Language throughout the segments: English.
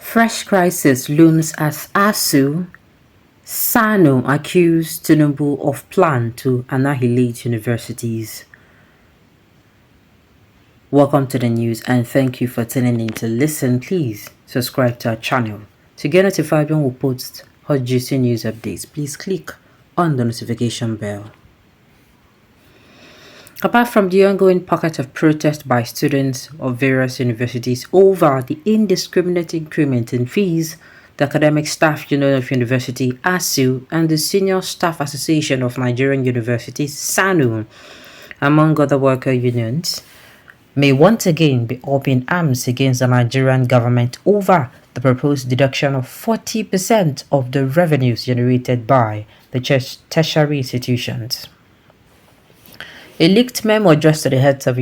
Fresh crisis looms as Asuu, Sano accused Tinubu of plan to annihilate universities. Welcome to the news and thank you for tuning in to listen. Please subscribe to our channel. To get notified when we post hot juicy news updates, please click on the notification bell. Apart from the ongoing pocket of protest by students of various universities over the indiscriminate increment in fees, the Academic Staff Union of University, Asuu, and the Senior Staff Association of Nigerian Universities, SANU, among other worker unions, may once again be up in arms against the Nigerian government over the proposed deduction of 40% of the revenues generated by the tertiary institutions. A leaked memo addressed to the heads of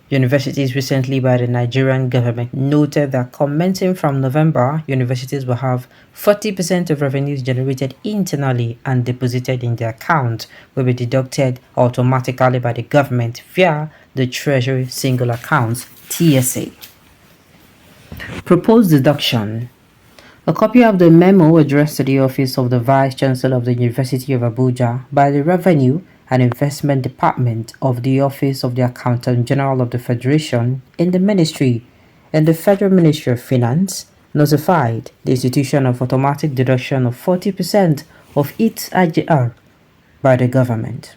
universities recently by the Nigerian government noted that commencing from November, universities will have 40% of revenues generated internally and deposited in their account will be deducted automatically by the government via the Treasury Single Accounts (TSA). Proposed deduction. A copy of the memo addressed to the Office of the Vice Chancellor of the University of Abuja by the Revenue and Investment Department of the Office of the Accountant General of the Federation in the Ministry and the Federal Ministry of Finance notified the institution of automatic deduction of 40% of its IGR by the government.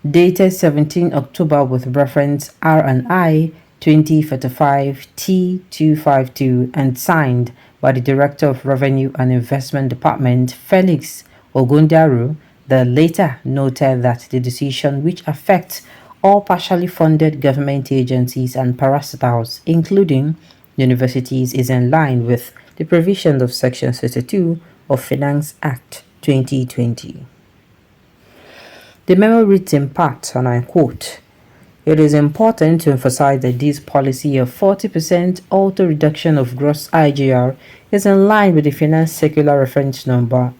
Dated 17 October with reference R&I 2045 T252 and signed by the Director of Revenue and Investment Department Felix Ogundaru. The latter noted that the decision, which affects all partially funded government agencies and parastatals, including universities, is in line with the provisions of Section 62 of Finance Act 2020. The memo reads in part, and I quote, "It is important to emphasize that this policy of 40% auto reduction of gross IGR is in line with the Finance Circular Reference Number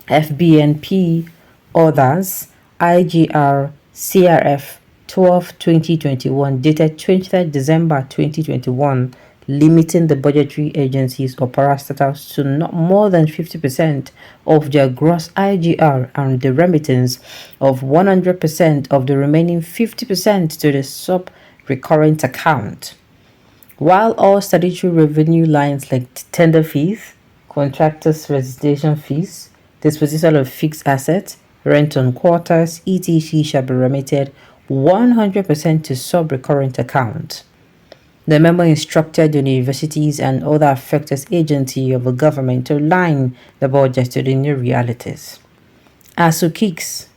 FBNP Others IGR CRF 12/2021 dated 23rd December 2021, limiting the budgetary agencies or parastatals to not more than 50% of their gross IGR and the remittance of 100% of the remaining 50% to the sub-recurrent account. While all statutory revenue lines like tender fees, contractors' registration fees, disposal of fixed assets, rent on quarters, etc. shall be remitted 100% to sub-recurrent account." The memo instructed universities and other affected agencies of the government to align the budget to the new realities. Asuu kicks.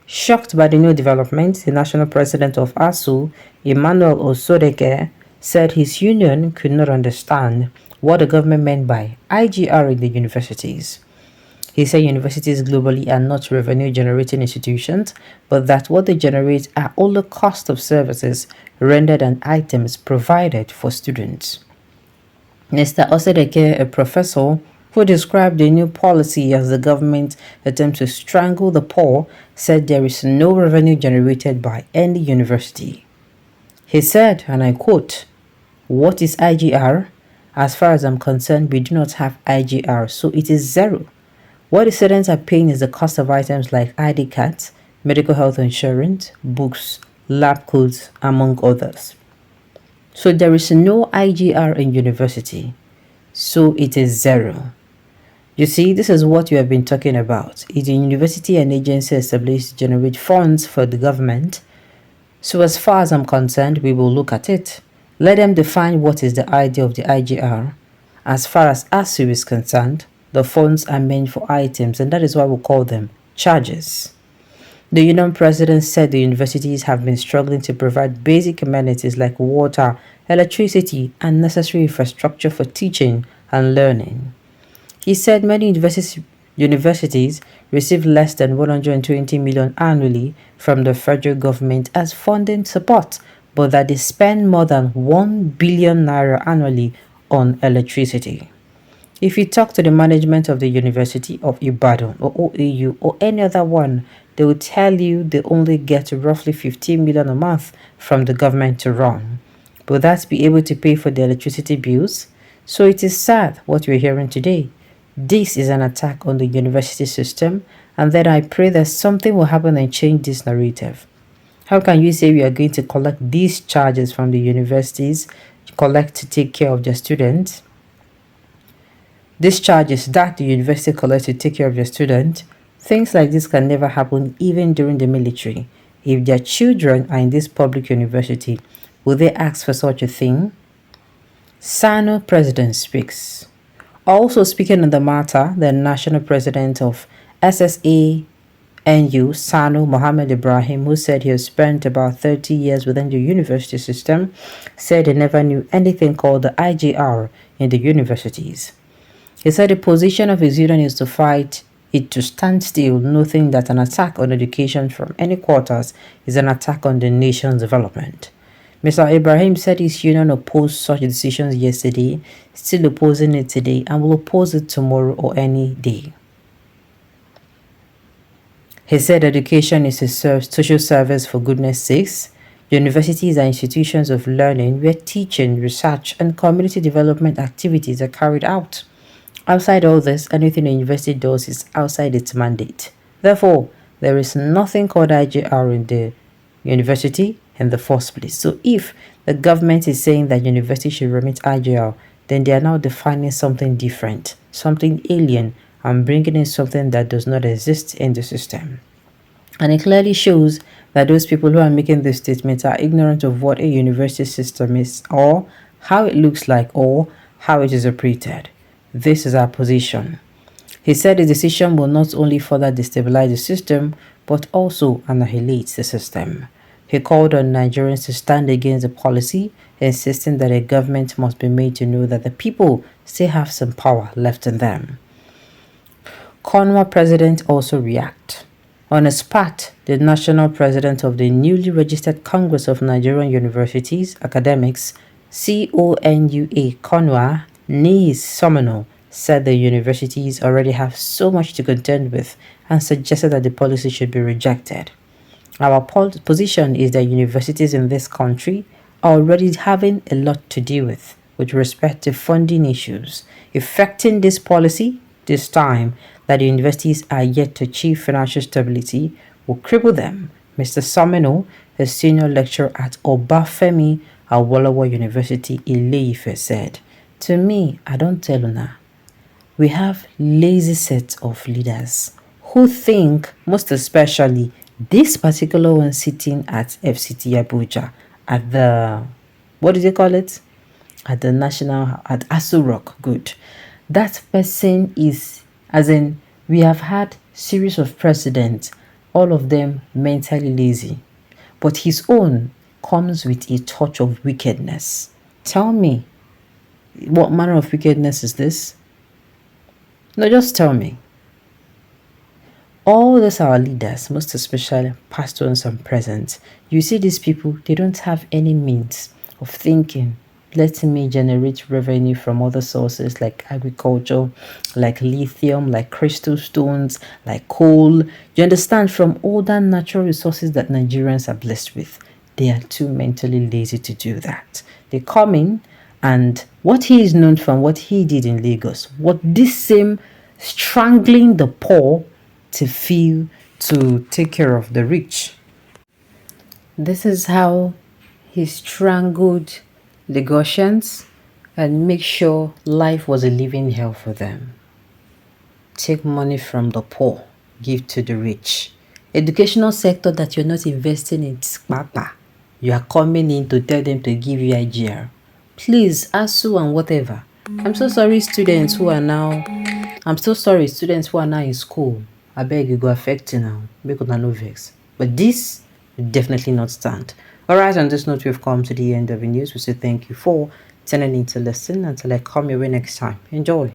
Shocked by the new developments, the national president of Asuu, Emmanuel Osodeke, said his union could not understand what the government meant by IGR in the universities. He said universities globally are not revenue-generating institutions, but that what they generate are only cost of services rendered and items provided for students. Mr. Osodeke, a professor who described the new policy as the government's attempt to strangle the poor, said there is no revenue generated by any university. He said, and I quote, "What is IGR? As far as I'm concerned, we do not have IGR, so it is zero. What the students are paying is the cost of items like ID cards, medical health insurance, books, lab coats, among others. So there is no IGR in university, so it is zero." You see, this is what you have been talking about. It's a university and agency established to generate funds for the government. So as far as I'm concerned, we will look at it. Let them define what is the idea of the IGR. As far as Asuu is concerned, the funds are meant for items, and that is why we call them charges. The union president said the universities have been struggling to provide basic amenities like water, electricity, and necessary infrastructure for teaching and learning. He said many universities receive less than 120 million annually from the federal government as funding support, but that they spend more than 1 billion naira annually on electricity. If you talk to the management of the University of Ibadan or OAU or any other one, they will tell you they only get roughly 15 million a month from the government to run. Will that be able to pay for the electricity bills? So it is sad what we're hearing today. This is an attack on the university system, and then I pray that something will happen and change this narrative. How can you say we are going to collect these charges from the universities, collect to take care of their students? These charges that the university collects to take care of their students, things like this can never happen even during the military. If their children are in this public university, will they ask for such a thing? SANU president speaks. Also speaking on the matter, the national president of SSA NU, SANU Mohammed Ibrahim, who said he has spent about 30 years within the university system, said he never knew anything called the IGR in the universities. He said the position of his union is to fight it to stand still, noting that an attack on education from any quarters is an attack on the nation's development. Mr. Ibrahim said his union opposed such decisions yesterday, still opposing it today, and will oppose it tomorrow or any day. He said education is a social service for goodness sakes. Universities are institutions of learning where teaching, research, and community development activities are carried out. Outside all this, anything a university does is outside its mandate. Therefore, there is nothing called IGR in the university in the first place. So if the government is saying that university should remit IGR, then they are now defining something different, something alien, and bringing in something that does not exist in the system. And it clearly shows that those people who are making this statement are ignorant of what a university system is, or how it looks like, or how it is operated. This is our position. He said the decision will not only further destabilize the system, but also annihilate the system. He called on Nigerians to stand against the policy, insisting that a government must be made to know that the people still have some power left in them. Conwa president also react. On his part, the national president of the newly registered Congress of Nigerian Universities Academics, CONUA, Conwa Nis Somano, said the universities already have so much to contend with and suggested that the policy should be rejected. Our position is that universities in this country are already having a lot to deal with respect to funding issues. Affecting this policy this time that the universities are yet to achieve financial stability will cripple them. Mr. Somano, a senior lecturer at Obafemi Awolowo University, Ile-Ife, said, "To me, I don't tell una. We have lazy set of leaders who think, most especially this particular one sitting at FCT Abuja, at the, what do they call it? At the national, at Asuu Rock. Good. That person is, as in, we have had series of presidents, all of them mentally lazy. But his own comes with a touch of wickedness. Tell me, what manner of wickedness is this? No, just tell me. All those our leaders, most especially pastors and present, you see these people, they don't have any means of thinking, let me generate revenue from other sources like agriculture, like lithium, like crystal stones, like coal. You understand, from all the natural resources that Nigerians are blessed with. They are too mentally lazy to do that. They come in, and what he is known for, what he did in Lagos, what this same strangling the poor to feel to take care of the rich. This is how he strangled Lagosians and make sure life was a living hell for them. Take money from the poor, give to the rich. Educational sector that you're not investing in, papa. You are coming in to tell them to give you IGR. Please, Asuu and whatever. I'm so sorry students who are now in school. I beg you, go affect you now. Make una no vex. But this will definitely not stand. Alright, on this note, we've come to the end of the news. We say thank you for tuning in to listen. Until I come your way next time. Enjoy.